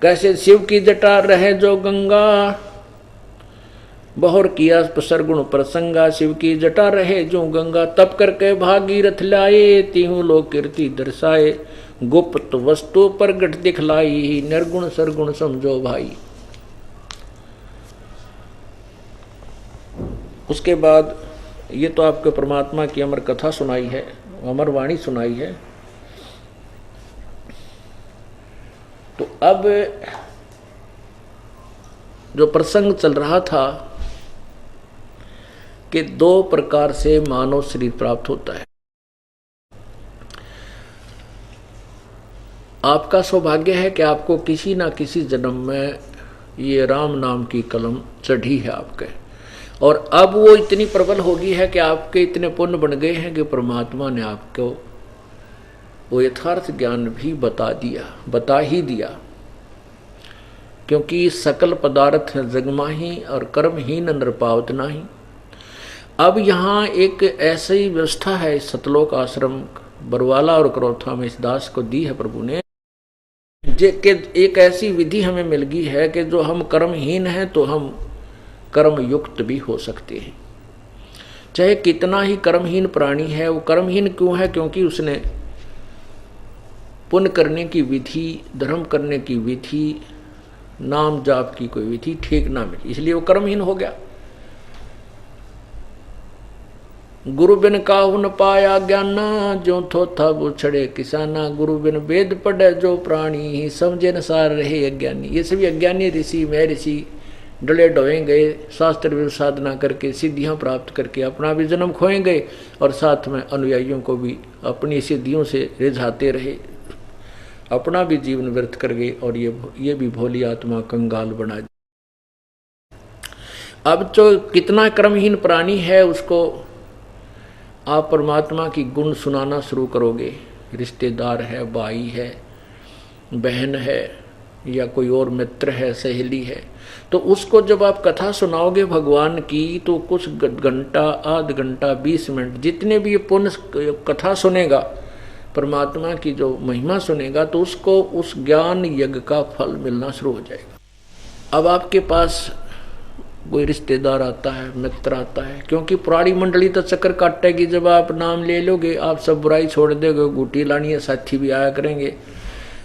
कैसे शिव की जटा रहे जो गंगा, बहुर किया सरगुण प्रसंगा। शिव की जटा रहे जो गंगा, तप करके भागीरथ लाए, तीहू लोग कीर्ति दर्शाए। गुप्त वस्तु प्रगट दिखलाई, निर्गुण सरगुण समझो भाई। उसके बाद ये तो आपके परमात्मा की अमर कथा सुनाई है, अमर वाणी सुनाई है। तो अब जो प्रसंग चल रहा था कि दो प्रकार से मानव शरीर प्राप्त होता है। आपका सौभाग्य है कि आपको किसी ना किसी जन्म में ये राम नाम की कलम चढ़ी है आपके, और अब वो इतनी प्रबल होगी है कि आपके इतने पुण्य बन गए हैं कि परमात्मा ने आपको वो यथार्थ ज्ञान भी बता ही दिया। क्योंकि सकल पदार्थ जगमाही और कर्महीन नर पावत नाही। अब यहाँ एक ऐसी व्यवस्था है इस सतलोक आश्रम बरवाला और क्रोथा में इस दास को दी है प्रभु ने, कि एक ऐसी विधि हमें मिल गई है कि जो हम कर्महीन हैं तो हम कर्म युक्त भी हो सकते हैं। चाहे कितना ही कर्महीन प्राणी है, वो कर्महीन क्यों है? क्योंकि उसने पुण्य करने की विधि, धर्म करने की विधि, नाम जाप की कोई विधि ठीक ना मिली, इसलिए वो कर्महीन हो गया। गुरु बिन काहू न पाया ज्ञाना, जो थो था वो छड़े किसाना। गुरु बिन वेद पढ़े जो प्राणी, समझे न सार रहे अज्ञानी। ये सभी अज्ञानी ऋषि मैं ऋषि डले डोए गए, शास्त्र भी साधना करके सिद्धियां प्राप्त करके अपना भी जन्म खोए गए, और साथ में अनुयायियों को भी अपनी सिद्धियों से रिझाते रहे, अपना भी जीवन व्यर्थ कर गए, और ये भी भोली आत्मा कंगाल बना दी। अब जो कितना कर्महीन प्राणी है उसको आप परमात्मा की गुण सुनाना शुरू करोगे। रिश्तेदार है, भाई है, बहन है, या कोई और मित्र है, सहेली है, तो उसको जब आप कथा सुनाओगे भगवान की, तो कुछ घंटा, आध घंटा, 20 मिनट, जितने भी ये पुण्य कथा सुनेगा, परमात्मा की जो महिमा सुनेगा, तो उसको उस ज्ञान यज्ञ का फल मिलना शुरू हो जाएगा। अब आपके पास कोई रिश्तेदार आता है, मित्र आता है, क्योंकि पुरानी मंडली तो चक्कर काटेगी जब आप नाम ले लोगे, आप सब बुराई छोड़ दोगे, गुटी लानी है, साथी भी आया करेंगे,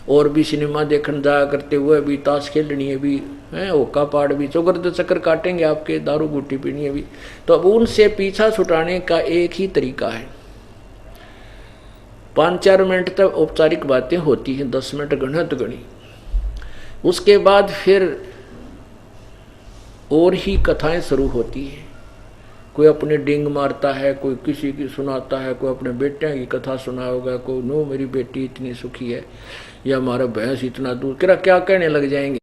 और भी सिनेमा देखने जाया करते हुए भी, ताश खेलनी है भी, है ओका पाड़ भी, चौकर तो चक्कर काटेंगे आपके, दारू गुटी पीनी है भी। तो अब उनसे पीछा छुटाने का एक ही तरीका है, 5-4 मिनट तक औपचारिक बातें होती हैं, 10 मिनट गणत गणी, उसके बाद फिर और ही कथाएं शुरू होती हैं। कोई अपने डिंग मारता है, कोई किसी की सुनाता है, कोई अपने बेटियों की कथा सुनाओगा, कोई नो मेरी बेटी इतनी सुखी है, या हमारा भैंस इतना दूर, क्या कहने लग जाएंगे।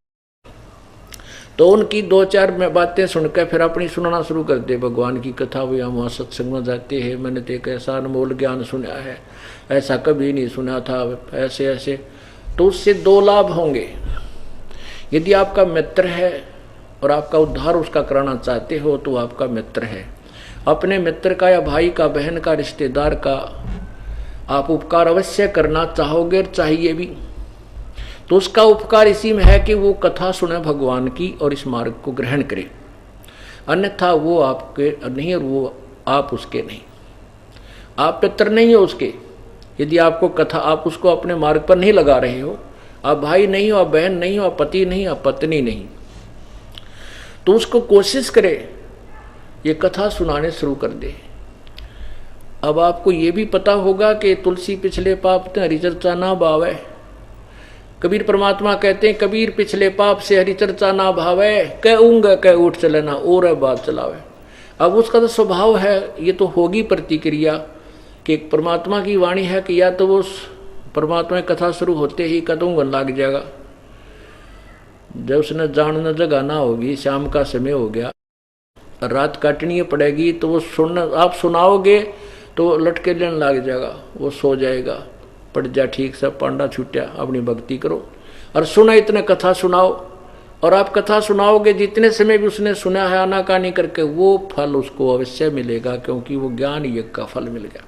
तो उनकी 2-4 बातें सुनकर फिर अपनी सुनाना शुरू कर दे भगवान की कथा। वो हम वहाँ सत्संग में जाते हैं, मैंने तो एक ऐसा अनमोल ज्ञान सुना है, ऐसा कभी नहीं सुना था, ऐसे ऐसे। तो उससे 2 लाभ होंगे। यदि आपका मित्र है और आपका उद्धार उसका कराना चाहते हो, तो आपका मित्र है। अपने मित्र का या भाई का, बहन का, रिश्तेदार का आप उपकार अवश्य करना चाहोगे और चाहिए भी, तो उसका उपकार इसी में है कि वो कथा सुने भगवान की और इस मार्ग को ग्रहण करे, अन्यथा वो आपके नहीं और वो आप उसके नहीं। आप मित्र नहीं हो उसके। यदि आपको कथा, आप उसको अपने मार्ग पर नहीं लगा रहे हो, आप भाई नहीं हो, आप बहन नहीं हो, आप पति नहीं, आप पत्नी नहीं, तो उसको कोशिश करे ये कथा सुनाने शुरू कर दे। अब आपको ये भी पता होगा कि तुलसी पिछले पाप ते हरिचर्चा ना भावे। कबीर परमात्मा कहते हैं, कबीर पिछले पाप से हरिचर्चा ना भावे, कह ऊँग कह उठ चले ना और बात चलावे। अब उसका तो स्वभाव है, ये तो होगी प्रतिक्रिया कि परमात्मा की वाणी है कि या तो वो परमात्मा की कथा शुरू होते ही कदम लग जाएगा। जब उसने जानना जगह ना होगी, शाम का समय हो गया, रात काटनी पड़ेगी, तो वो आप सुनाओगे तो लटके लेने लग जाएगा, वो सो जाएगा, पड़ जा ठीक से, पांडा छूटा, अपनी भक्ति करो। और सुना इतने कथा सुनाओ, और आप कथा सुनाओगे जितने समय भी उसने सुना है आनाकानी करके, वो फल उसको अवश्य मिलेगा, क्योंकि वो ज्ञान यज्ञ का फल मिल गया,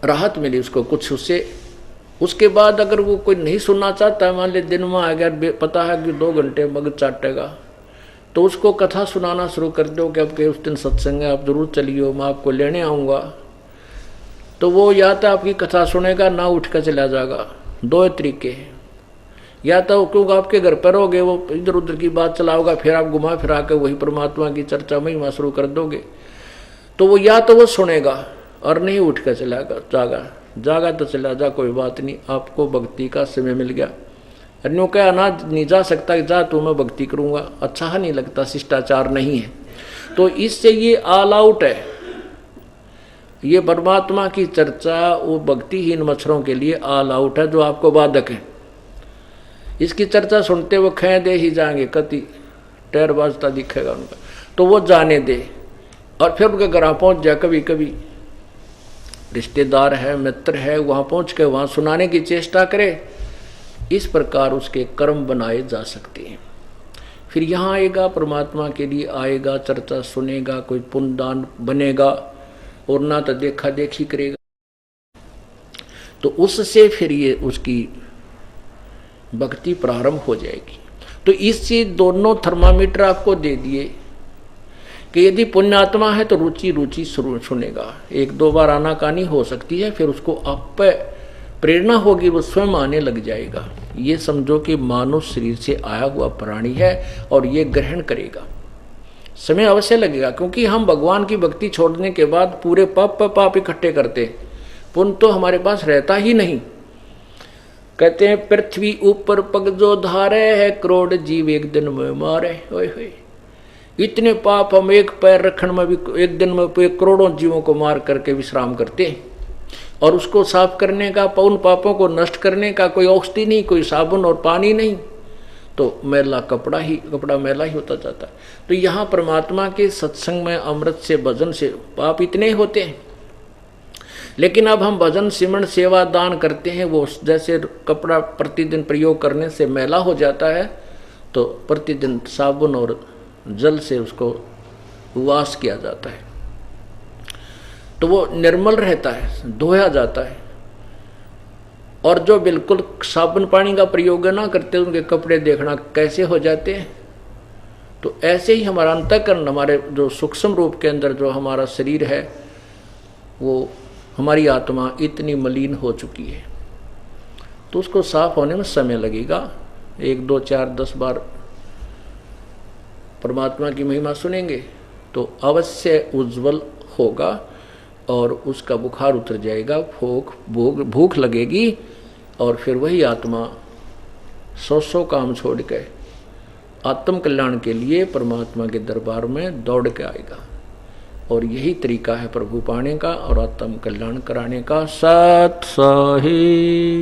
राहत मिली उसको, कुछ उससे उसके बाद अगर वो कोई नहीं सुनना चाहता है, मान ले दिन में आ गया, पता है कि 2 घंटे मगज चाटेगा, तो उसको कथा सुनाना शुरू कर दो कि आपके उस दिन सत्संग है, आप जरूर चलिए, मैं आपको लेने आऊँगा। तो वो या तो आपकी कथा सुनेगा, ना उठ कर चला जाएगा। 2 तरीके हैं, या तो क्योंकि आपके घर पर रहोगे वो इधर उधर की बात चलाओगा, फिर आप घुमा फिरा के वही परमात्मा की चर्चा महिमा शुरू कर दोगे। तो वो या तो वो सुनेगा और नहीं उठ कर चला जागा तो चला जा, कोई बात नहीं, आपको भक्ति का समय मिल गया। अन्यों क्या ना नहीं जा सकता, जा तो मैं भक्ति करूँगा, अच्छा नहीं लगता, शिष्टाचार नहीं है। तो इससे ये ऑल आउट है, ये परमात्मा की चर्चा वो भक्तिहीन मच्छरों के लिए ऑल आउट है, जो आपको बाधक है। इसकी चर्चा सुनते वो खे दे ही जाएंगे, कति टैर बाजता दिखेगा उनका, तो वो जाने दे। और फिर उनके घर पहुँच जाए, कभी कभी रिश्तेदार है, मित्र है, वहाँ पहुँच के वहाँ सुनाने की चेष्टा करे। इस प्रकार उसके कर्म बनाए जा सकते हैं। फिर यहाँ आएगा, परमात्मा के लिए आएगा, चर्चा सुनेगा, कोई पुण्यदान बनेगा, और ना तो देखा देखी करेगा। तो उससे फिर ये उसकी भक्ति प्रारंभ हो जाएगी। तो इससे दोनों थर्मामीटर आपको दे दिए कि यदि पुण्यात्मा है तो रुचि रुचि सुनेगा। 1-2 बार आनाकानी हो सकती है, फिर उसको आप प्रेरणा होगी, वो स्वयं आने लग जाएगा। ये समझो कि मानव शरीर से आया हुआ प्राणी है और ये ग्रहण करेगा। समय अवश्य लगेगा, क्योंकि हम भगवान की भक्ति छोड़ने के बाद पूरे पाप इकट्ठे करते, पुण्य तो हमारे पास रहता ही नहीं। कहते हैं पृथ्वी ऊपर पग जो धारे है, करोड़ जीव एक दिन में मारे। ओए होए, इतने पाप हम एक पैर रखने में भी एक दिन में करोड़ों जीवों को मार करके विश्राम करते हैं। और उसको साफ करने का, उन पापों को नष्ट करने का कोई औषधि नहीं, कोई साबुन और पानी नहीं, तो मैला कपड़ा मैला ही होता जाता है। तो यहाँ परमात्मा के सत्संग में, अमृत से, भजन से पाप इतने होते हैं। लेकिन अब हम भजन, सिमरण, सेवा, दान करते हैं, वो जैसे कपड़ा प्रतिदिन प्रयोग करने से मैला हो जाता है, तो प्रतिदिन साबुन और जल से उसको वाश किया जाता है, तो वो निर्मल रहता है, धोया जाता है। और जो बिल्कुल साबुन पानी का प्रयोग ना करते, उनके कपड़े देखना कैसे हो जाते हैं। तो ऐसे ही हमारा अंतःकरण, हमारे जो सूक्ष्म रूप के अंदर जो हमारा शरीर है, वो हमारी आत्मा इतनी मलिन हो चुकी है, तो उसको साफ होने में समय लगेगा। 1, 2, 4, 10 बार परमात्मा की महिमा सुनेंगे तो अवश्य उज्जवल होगा और उसका बुखार उतर जाएगा, भूख लगेगी, और फिर वही आत्मा 100 काम छोड़ के आत्म कल्याण के लिए परमात्मा के दरबार में दौड़ के आएगा। और यही तरीका है प्रभु पाने का और आत्म कल्याण कराने का। सत सही।